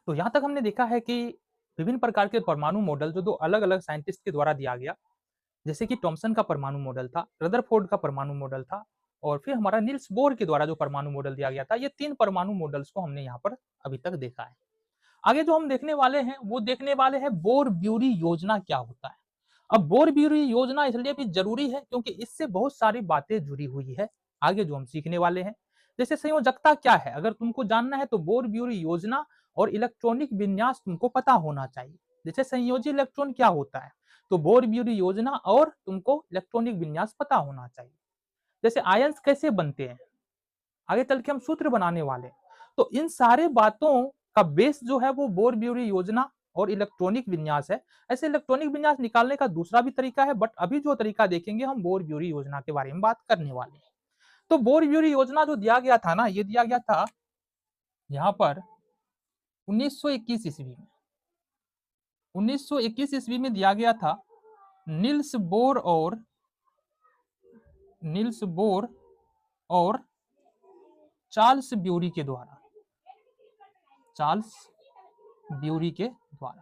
तो यहाँ तक हमने देखा है कि विभिन्न प्रकार के परमाणु मॉडल जो दो अलग-अलग साइंटिस्ट के द्वारा दिया गया, जैसे कि थॉमसन का परमाणु मॉडल था, रदरफोर्ड का परमाणु मॉडल था और फिर हमारा नील्स बोर के द्वारा जो परमाणु मॉडल दिया गया था, ये 3 परमाणु मॉडल्स को हमने यहाँ पर अभी तक देखा है। आगे जो हम देखने वाले हैं, वो देखने वाले हैं बोर-ब्यूरी योजना क्या होता है। अब बोर-ब्यूरी योजना इसलिए भी ज़रूरी है क्योंकि इससे बहुत सारी बातें जुड़ी हुई है, आगे जो हम सीखने वाले हैं। जैसे संयोजकता क्या है? अगर तुमको जानना है तो बोर-ब्यूरी योजना और इलेक्ट्रॉनिक विन्यास तुमको पता होना चाहिए। जैसे संयोजी इलेक्ट्रॉन क्या होता है? तो बोर-ब्यूरी योजना और तुमको इलेक्ट्रॉनिक विन्यास पता होना चाहिए। जैसे आयन्स कैसे बनते हैं? आगे चल के हम सूत्र बनाने वाले हैं। तो इन सारे बातों का बेस जो है वो बोर-ब्यूरी योजना और इलेक्ट्रॉनिक विन्यास है। ऐसे इलेक्ट्रॉनिक विन्यास निकालने का दूसरा भी तरीका है, बट अभी जो तरीका देखेंगे हम बोर-ब्यूरी योजना के बारे में बात करने वाले हैं। तो बोर-ब्यूरी योजना जो दिया गया था ना, ये दिया गया था यहाँ पर 1921 ईस्वी में। 1921 ईस्वी में दिया गया था निल्स बोर और चार्ल्स ब्यूरी के द्वारा। चार्ल्स ब्यूरी के द्वारा।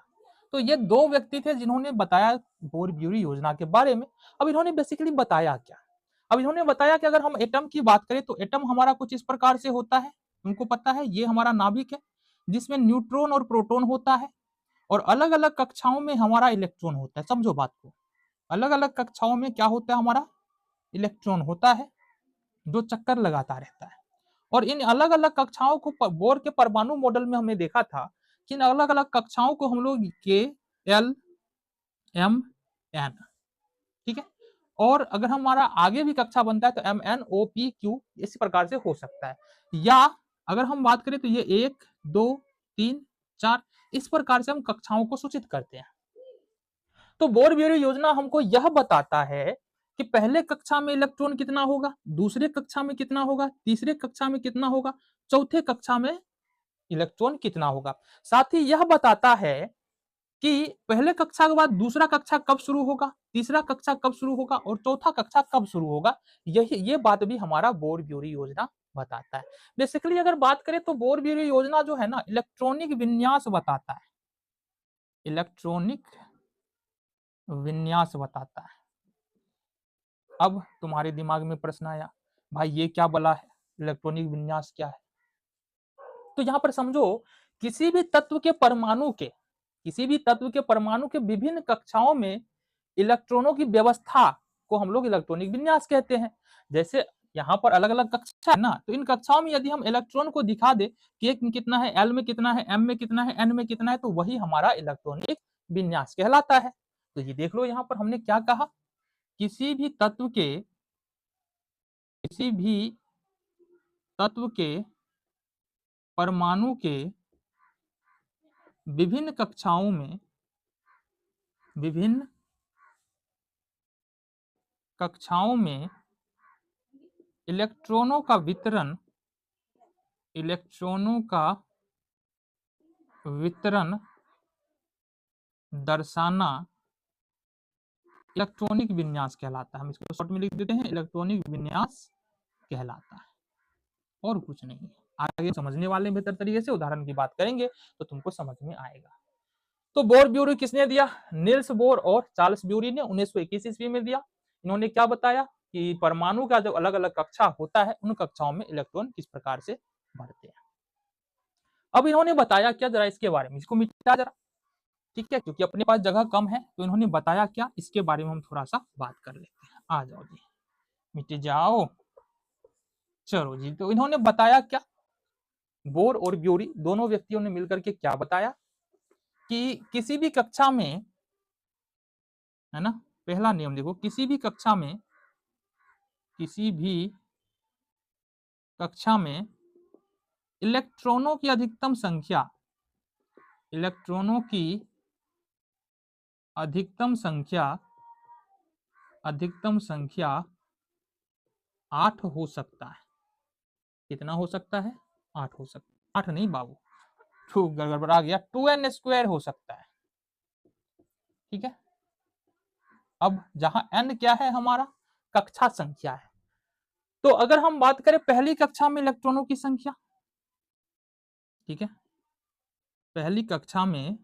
तो ये दो व्यक्ति थे जिन्होंने बताया बोर-ब्यूरी योजना के बारे में। अब इन्होंने बेसिकली बताया क्या? अब इन्होंने बताया कि अगर हम एटम की बात करें तो एटम हमारा कुछ इस प्रकार से होता है। तुमको पता है ये हमारा नाभिक है जिसमें न्यूट्रॉन और प्रोटॉन होता है और अलग-अलग कक्षाओं में हमारा इलेक्ट्रॉन होता है। समझो बात को। अलग-अलग कक्षाओं में क्या होता है हमारा? इलेक्ट्रॉन होता है जो चक्कर लगाता रहता है। और इन अलग-अलग कक्षाओं को बोर के परमाणु मॉडल में हमने देखा था कि इन अलग-अलग कक्षाओं को हम लोग के, एल, एम, एन, ठीक है। और अगर हमारा आगे भी कक्षा बनता है तो एम, एन, ओ, पी, क्यू इस प्रकार से हो सकता है। या अगर हम बात करें तो ये 1, 2, 3, 4 इस प्रकार से हम कक्षाओं को सूचित करते हैं। तो बोर-ब्यूरी योजना हमको यह बताता है कि पहले कक्षा में इलेक्ट्रॉन कितना होगा, दूसरे कक्षा में कितना होगा, तीसरे कक्षा में कितना होगा, चौथे कक्षा में इलेक्ट्रॉन कितना होगा। साथ ही यह बताता है कि पहले कक्षा के बाद दूसरा कक्षा कब शुरू होगा, तीसरा कक्षा कब शुरू होगा और चौथा कक्षा कब शुरू होगा। यही ये बात भी हमारा बोर-ब्यूरी योजना बताता है। बेसिकली अगर बात करें तो बोर-ब्यूरी योजना जो है ना इलेक्ट्रॉनिक विन्यास बताता है। इलेक्ट्रॉनिक विन्यास बताता है। अब तुम्हारे दिमाग में प्रश्न आया, भाई ये क्या बला है? इलेक्ट्रॉनिक विन्यास क्या है? तो यहाँ पर समझो किसी भी तत्व के परमाणु के किसी भी तत्व के परमाणु के विभिन्न कक्षाओं में इलेक्ट्रॉनों की व्यवस्था को हम लोग इलेक्ट्रॉनिक विन्यास कहते हैं। जैसे यहाँ पर अलग-अलग कक्षा है ना, तो इन कक्षाओं में यदि हम इलेक्ट्रॉन को दिखा दे कि एक में कितना है, एल में कितना है, एम में कितना है, एन में कितना है, तो वही हमारा इलेक्ट्रॉनिक विन्यास कहलाता है। तो ये देख लो यहाँ पर हमने क्या कहा, किसी भी तत्व के परमाणु के विभिन्न कक्षाओं में इलेक्ट्रॉनों का वितरण दर्शाना इलेक्ट्रॉनिक विन्यास कहलाता है। हम इसको शॉर्ट में लिख देते हैं, इलेक्ट्रॉनिक विन्यास कहलाता है और कुछ नहीं है। आगे समझने वाले बेहतर तरीके से उदाहरण की बात करेंगे तो तुमको समझ में आएगा। तो बोर-ब्यूरी किसने दिया? निल्स बोर और चार्ल्स ब्यूरी ने 1921 ईस्वी में दिया। इन्होंने क्या बताया कि परमाणु का जब अलग-अलग कक्षा होता है उन कक्षाओं में इलेक्ट्रॉन किस प्रकार से बढ़ते हैं। अब इन्होंने बताया क्या, जरा इसके बारे में, इसको मिटा जरा, ठीक है, क्योंकि अपने पास जगह कम है। तो इन्होंने बताया क्या, इसके बारे में हम थोड़ा सा बात कर लेते हैं। आ जाओ जी, मिट जाओ। चलो जी, तो इन्होंने बताया क्या, बोर और ब्यूरी दोनों व्यक्तियों ने मिलकर के क्या बताया कि किसी भी कक्षा में, है ना, पहला नियम देखो, किसी भी कक्षा में इलेक्ट्रॉनों की अधिकतम संख्या इलेक्ट्रॉनों की अधिकतम संख्या 8 हो सकता है। कितना हो सकता है? 8 हो सकता है। 8 नहीं बाबू, गड़बड़ा गया, 2n स्क्वायर हो सकता है, ठीक है। अब जहां n क्या है, हमारा कक्षा संख्या है। तो अगर हम बात करें पहली कक्षा में इलेक्ट्रॉनों की संख्या, ठीक है, पहली कक्षा में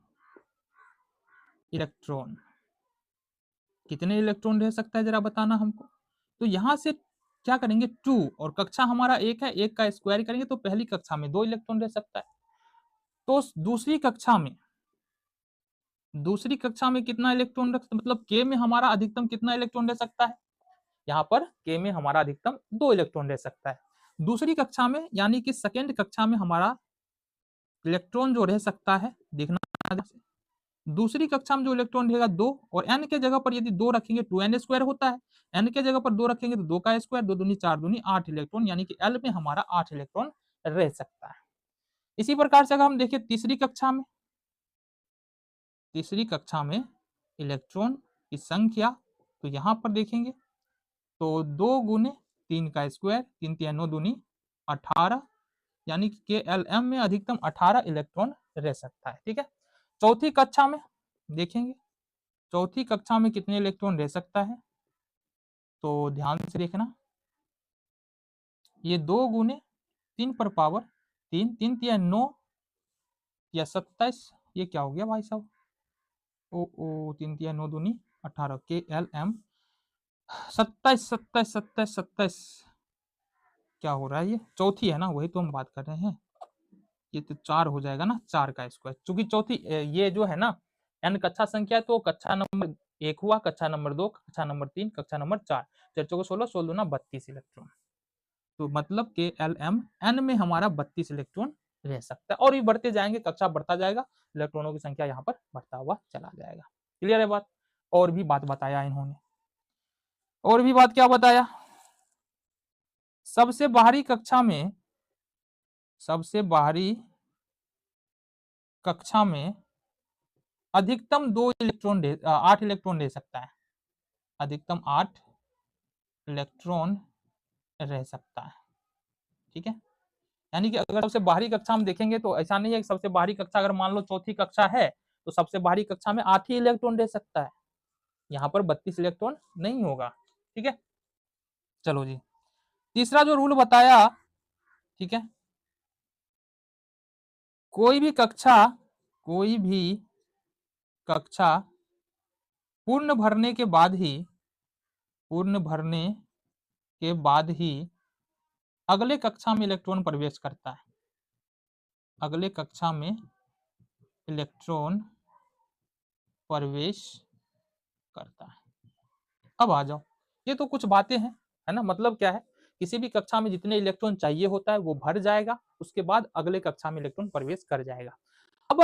इलेक्ट्रॉन, कितने इलेक्ट्रॉन रह सकता है जरा बताना हमको। तो यहां से क्या करेंगे 2, और कक्षा हमारा 1 है, 1 का स्क्वायर करेंगे तो पहली कक्षा में 2 इलेक्ट्रॉन रह सकता है। तो दूसरी कक्षा में कितना इलेक्ट्रॉन रख, मतलब के में हमारा अधिकतम कितना इलेक्ट्रॉन रह सकता है, यहाँ पर के में हमारा अधिकतम 2 इलेक्ट्रॉन रह सकता है। दूसरी कक्षा में यानी कि सेकेंड कक्षा में हमारा इलेक्ट्रॉन जो रह सकता है, देखना, दूसरी कक्षा में जो इलेक्ट्रॉन रहेगा 2, और n के जगह पर यदि 2 रखेंगे 2n स्क्वायर होता है, n के जगह पर 2 रखेंगे तो 2 का स्क्वायर, 2 दूनी 4 दूनी 8 इलेक्ट्रॉन, यानी कि L में हमारा 8 इलेक्ट्रॉन रह सकता है। इसी प्रकार से अगर हम देखें तीसरी कक्षा में इलेक्ट्रॉन की संख्या, तो यहां पर देखेंगे तो 2 गुने 3 का स्क्वायर, 3 3 9 दूनी 18, यानी कि KLM में अधिकतम 18 इलेक्ट्रॉन रह सकता है। ठीक है, चौथी कक्षा में देखेंगे, चौथी कक्षा में कितने इलेक्ट्रॉन रह सकता है, तो ध्यान से देखना, ये 2 गुने 3 पर पावर 3, 3 3 9 या 27, ये क्या हो गया भाई साहब, ओ 3 3 9 दूनी 18, KLM 27, क्या हो रहा है, ये चौथी है ना, वही तो हम बात कर रहे हैं, ये तो 4 हो जाएगा ना, 4 का स्क्वायर, चूंकि चौथी ये जो है ना n कक्षा संख्या है, तो कक्षा नंबर 1 हुआ, कक्षा नंबर 2, कक्षा नंबर 3, कक्षा नंबर 4, 4 चौको 16, 16 दूना 32 इलेक्ट्रॉन, तो मतलब KLM n में हमारा 32 इलेक्ट्रॉन रह सकता है, और भी बढ़ते जाएंगे, कक्षा बढ़ता जाएगा, इलेक्ट्रॉनों की संख्या यहाँ पर बढ़ता हुआ चला जाएगा। क्लियर है बात। और भी बात बताया इन्होंने, और भी बात क्या बताया, सबसे बाहरी कक्षा में अधिकतम 8 इलेक्ट्रॉन दे सकता है, अधिकतम 8 इलेक्ट्रॉन रह सकता है। ठीक है, यानी कि अगर सबसे बाहरी कक्षा में देखेंगे तो ऐसा नहीं है कि सबसे बाहरी कक्षा अगर मान लो चौथी कक्षा है तो सबसे बाहरी कक्षा में 8 ही इलेक्ट्रॉन रह सकता है, यहाँ पर 32 इलेक्ट्रॉन नहीं होगा। ठीक है, चलो जी, तीसरा जो रूल बताया, ठीक है, कोई भी कक्षा पूर्ण भरने के बाद ही अगले कक्षा में इलेक्ट्रॉन प्रवेश करता है, अगले कक्षा में इलेक्ट्रॉन प्रवेश करता है। अब आ जाओ, ये तो कुछ बातें हैं, है ना, मतलब क्या है, किसी भी कक्षा में जितने इलेक्ट्रॉन चाहिए होता है वो भर जाएगा, उसके बाद अगले कक्षा में इलेक्ट्रॉन प्रवेश कर जाएगा। अब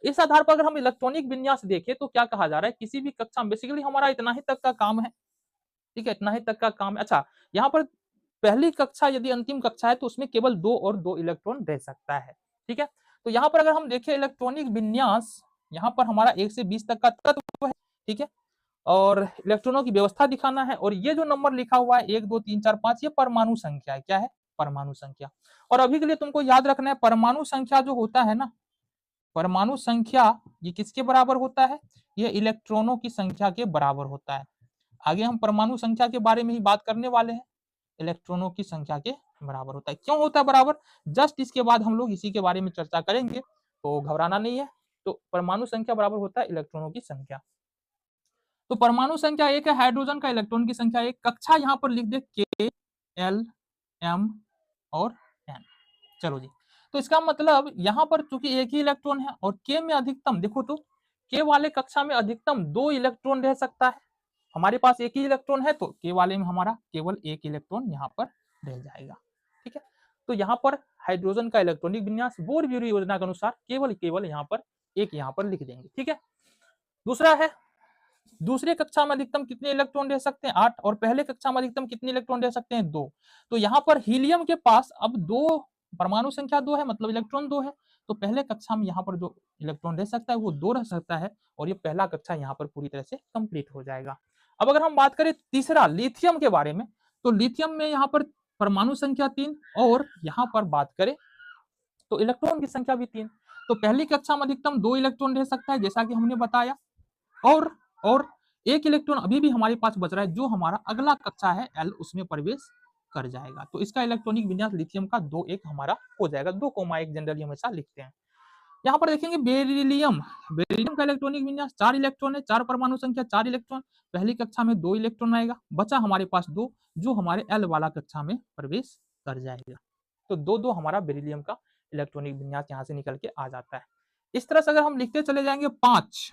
इस आधार पर अगर हम इलेक्ट्रॉनिक विन्यास देखें तो क्या कहा जा रहा है, किसी भी कक्षा में बेसिकली हमारा इतना ही तक का काम है। ठीक है, इतना ही तक का काम है। अच्छा, यहाँ पर पहली कक्षा यदि अंतिम कक्षा है तो उसमें केवल 2 और 2 इलेक्ट्रॉन रह सकता है। ठीक है, तो यहाँ पर अगर हम देखें इलेक्ट्रॉनिक विन्यास, यहाँ पर हमारा 1 से 20 तक का तत्व है। ठीक है, और इलेक्ट्रॉनों की व्यवस्था दिखाना है, और ये जो नंबर लिखा हुआ है 1 2 3 4 5, ये परमाणु संख्या है। क्या है, परमाणु संख्या। और अभी के लिए तुमको याद रखना है, परमाणु संख्या जो होता है ना, परमाणु संख्या ये किसके बराबर होता है, ये इलेक्ट्रॉनों की संख्या के बराबर होता है। आगे हम परमाणु संख्या के बारे में ही बात करने वाले हैं, इलेक्ट्रॉनों की संख्या के बराबर होता है। क्यों होता है बराबर, जस्ट इसके बाद हम लोग इसी के बारे में चर्चा करेंगे, तो घबराना नहीं है। तो परमाणु संख्या बराबर होता है इलेक्ट्रॉनों की संख्या। तो परमाणु संख्या 1 है, हाइड्रोजन का इलेक्ट्रॉन की संख्या 1, कक्षा यहाँ पर लिख दे K L M और N। चलो जी, तो इसका मतलब यहाँ पर चूंकि एक ही इलेक्ट्रॉन है और K में अधिकतम, देखो तो K वाले कक्षा में अधिकतम 2 इलेक्ट्रॉन रह सकता है, हमारे पास एक ही इलेक्ट्रॉन है तो K वाले में हमारा केवल 1 इलेक्ट्रॉन यहाँ पर रह जाएगा। ठीक है, तो यहाँ पर हाइड्रोजन का इलेक्ट्रॉनिक विन्यास बोर-ब्यूरी योजना के अनुसार केवल यहाँ पर एक यहाँ पर लिख देंगे। ठीक है, दूसरा है, दूसरे कक्षा में अधिकतम कितने इलेक्ट्रॉन रह सकते हैं, 8, और पहले कक्षा में अधिकतम कितने इलेक्ट्रॉन रह सकते हैं, 2। तो यहाँ पर हीलियम के पास अब 2, परमाणु संख्या 2 है, मतलब इलेक्ट्रॉन 2 है, तो पहले कक्षा में यहाँ पर जो इलेक्ट्रॉन रह सकता है वो 2 रह सकता है, और ये पहला कक्षा यहाँ पर पूरी तरह से कंप्लीट हो जाएगा। अब अगर हम बात करें तीसरा लिथियम के बारे में, तो लिथियम में यहाँ पर परमाणु संख्या 3, और यहाँ पर बात करें तो इलेक्ट्रॉन की संख्या भी 3। तो पहली कक्षा में अधिकतम 2 इलेक्ट्रॉन रह सकता है जैसा कि हमने बताया, और 1 इलेक्ट्रॉन अभी भी हमारे पास बच रहा है, जो हमारा अगला कक्षा है L, उसमें प्रवेश कर जाएगा। तो इसका इलेक्ट्रॉनिक विन्यास लिथियम का 2 1 हमारा हो जाएगा, 2 1 जनरली हमेशा लिखते हैं। यहाँ पर देखेंगे बेरिलियम, बेरिलियम का इलेक्ट्रॉनिक विन्यास 4 इलेक्ट्रॉन है, 4 परमाणु संख्या 4 इलेक्ट्रॉन, पहली कक्षा में 2 इलेक्ट्रॉन आएगा, बचा हमारे पास 2 जो हमारे एल वाला कक्षा में प्रवेश कर जाएगा। तो 2-2 हमारा बेरिलियम का इलेक्ट्रॉनिक विन्यास यहाँ से निकल के आ जाता है। इस तरह से अगर हम लिखते चले जाएंगे 5,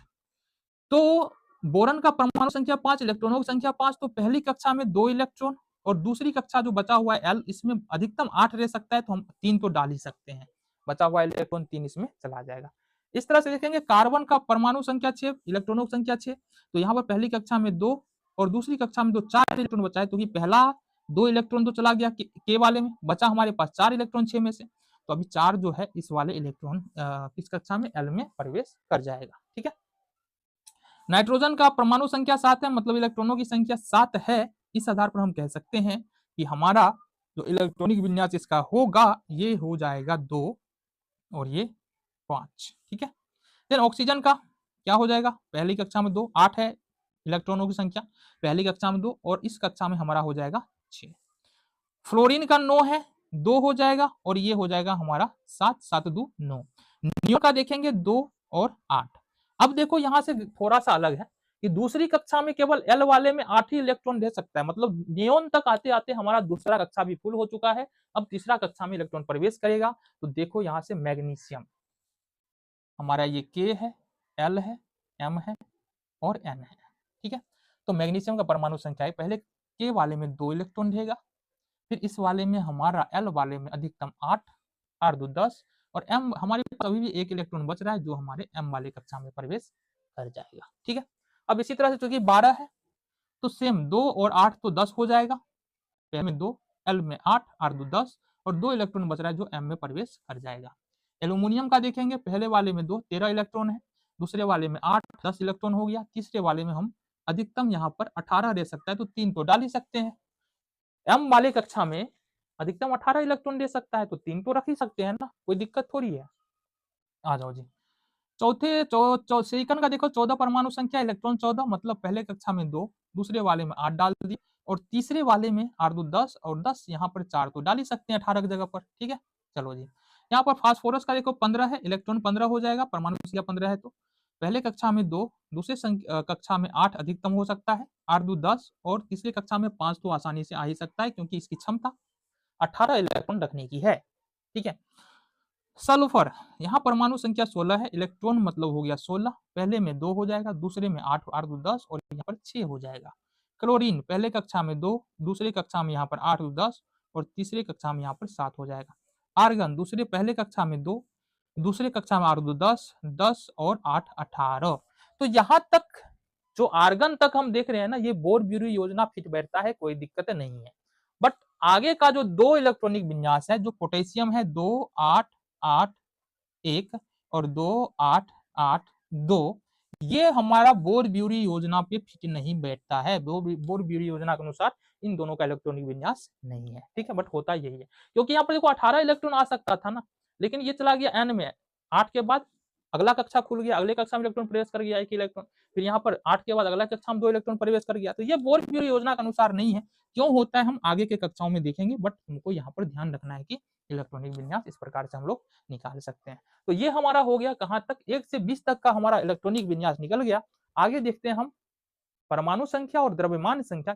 तो बोरन का परमाणु संख्या 5, इलेक्ट्रॉनों की संख्या 5, तो पहली कक्षा में 2 इलेक्ट्रॉन और दूसरी कक्षा जो बचा हुआ है एल, इसमें अधिकतम 8 रह सकता है, तो हम 3 तो डाल ही सकते हैं, बचा हुआ इलेक्ट्रॉन 3 इसमें चला जाएगा। इस तरह से देखेंगे कार्बन का परमाणु संख्या 6, इलेक्ट्रॉनों की संख्या 6, तो यहाँ पर पहली कक्षा में 2 और दूसरी कक्षा में 2, 4 इलेक्ट्रॉन बचा है, तो ये पहला 2 इलेक्ट्रॉन तो चला गया के वाले में, बचा हमारे पास 4 इलेक्ट्रॉन 6 में से, तो अभी 4 जो है इस वाले इलेक्ट्रॉन किस कक्षा में एल में प्रवेश कर जाएगा। ठीक है, नाइट्रोजन का परमाणु संख्या 7 है, मतलब इलेक्ट्रॉनों की संख्या 7 है। इस आधार पर हम कह सकते हैं कि हमारा जो इलेक्ट्रॉनिक विन्यास इसका होगा ये हो जाएगा 2 और ये 5। ठीक है, फिर ऑक्सीजन का क्या हो जाएगा, पहली कक्षा में 2, 8 है इलेक्ट्रॉनों की संख्या, पहली कक्षा में 2 और इस कक्षा में हमारा हो जाएगा 6। फ्लोरीन का 9 है, 2 हो जाएगा और ये हो जाएगा हमारा 7, 7 2 9। नियोन का देखेंगे 2 और 8। अब देखो यहां से थोड़ा सा अलग है कि दूसरी कक्षा में केवल एल वाले में 8 ही इलेक्ट्रॉन दे सकता है, मतलब नियोन तक आते आते हमारा दूसरा कक्षा भी फुल हो चुका है, अब तीसरा कक्षा में इलेक्ट्रॉन प्रवेश करेगा। तो देखो यहाँ से मैग्नीशियम हमारा ये के है, एल है, एम है और एन है। ठीक है, तो मैग्नीशियम का परमाणु संख्या है, पहले के वाले में 2 इलेक्ट्रॉन रहेगा, फिर इस वाले में हमारा एल वाले में अधिकतम 8, 8 2 10 और एम हमारे पास अभी भी 1 इलेक्ट्रॉन बच रहा है जो हमारे एम वाले कक्षा में प्रवेश कर जाएगा। ठीक है, अब इसी तरह से चूंकि 12 है तो सेम 2 और 8 तो 10 हो जाएगा, पहले में 2, एल में 8, 8 2 10 और 2 इलेक्ट्रॉन बच रहा है जो एम में प्रवेश कर जाएगा। एल्यूमिनियम का देखेंगे, पहले वाले में 2, 13 इलेक्ट्रॉन है, दूसरे वाले में 8, 10 इलेक्ट्रॉन हो गया, तीसरे वाले में हम अधिकतम यहाँ पर 18 रह सकता है, तो 3 तो डाल ही सकते हैं। एम वाले कक्षा में अधिकतम 18 इलेक्ट्रॉन दे सकता है, तो 3 तो रख ही सकते हैं ना, कोई दिक्कत थोड़ी है। आ जाओ जी, चौथे सेकंड का देखो 14 परमाणु संख्या, इलेक्ट्रॉन 14, मतलब पहले कक्षा में 2, दूसरे वाले में 8 डाल दिए और तीसरे वाले में 8 2 10 और 10 यहाँ पर 4 तो डाल ही सकते हैं 18 की जगह पर। ठीक है, चलो जी, यहाँ पर फास्फोरस का देखो 15 है, इलेक्ट्रॉन 15 हो जाएगा, परमाणु संख्या 15 है, तो पहले कक्षा में 2, दूसरे कक्षा में 8 अधिकतम हो सकता है, 8 2 10 और तीसरी कक्षा में 5 तो आसानी से आ ही सकता है क्योंकि इसकी क्षमता 18 इलेक्ट्रॉन रखने की है। ठीक है, सल्फर यहाँ परमाणु संख्या 16 है, इलेक्ट्रॉन मतलब हो गया 16, पहले में 2 हो जाएगा, दूसरे में 8, 8 2 10 और यहाँ पर 6 हो जाएगा। क्लोरीन पहले कक्षा में 2, दूसरे कक्षा में यहाँ पर 8 2 10 और तीसरे कक्षा में यहाँ पर 7 हो जाएगा। आर्गन दूसरे पहले कक्षा में 2, दूसरे कक्षा में 8 2 10, 10 और 8 18। तो यहाँ तक जो आर्गन तक हम देख रहे हैं ना, ये बोर ब्यूरी योजना फिट बैठता है, कोई दिक्कत नहीं है। बट आगे का जो 2 इलेक्ट्रॉनिक विन्यास है, जो पोटेशियम है 2 8 8 1 और 2 8 8 2, ये हमारा बोर ब्यूरी योजना पे फिट नहीं बैठता है, बोर ब्यूरी योजना के अनुसार इन दोनों का इलेक्ट्रॉनिक विन्यास नहीं है। ठीक है, बट होता यही है क्योंकि यहाँ पर देखो 18 इलेक्ट्रॉन आ सकता था ना, लेकिन ये चला गया एन में, 8 के बाद अगला कक्षा खुल गया, अगले कक्षा में इलेक्ट्रॉन प्रवेश कर गया 1 इलेक्ट्रॉन, फिर यहाँ पर 8 के बाद अगला कक्षा में 2 इलेक्ट्रॉन प्रवेश कर गया, तो ये बोर ब्यूरी योजना के अनुसार नहीं है। क्यों होता है हम आगे के कक्षाओं में देखेंगे, बट हमको यहाँ पर ध्यान रखना है कि इलेक्ट्रॉनिक विन्यास इस प्रकार से हम लोग निकाल सकते हैं। तो ये हमारा हो गया कहां तक, 1 से 20 तक का हमारा इलेक्ट्रॉनिक विन्यास निकल गया। आगे देखते हैं हम परमाणु संख्या और द्रव्यमान संख्या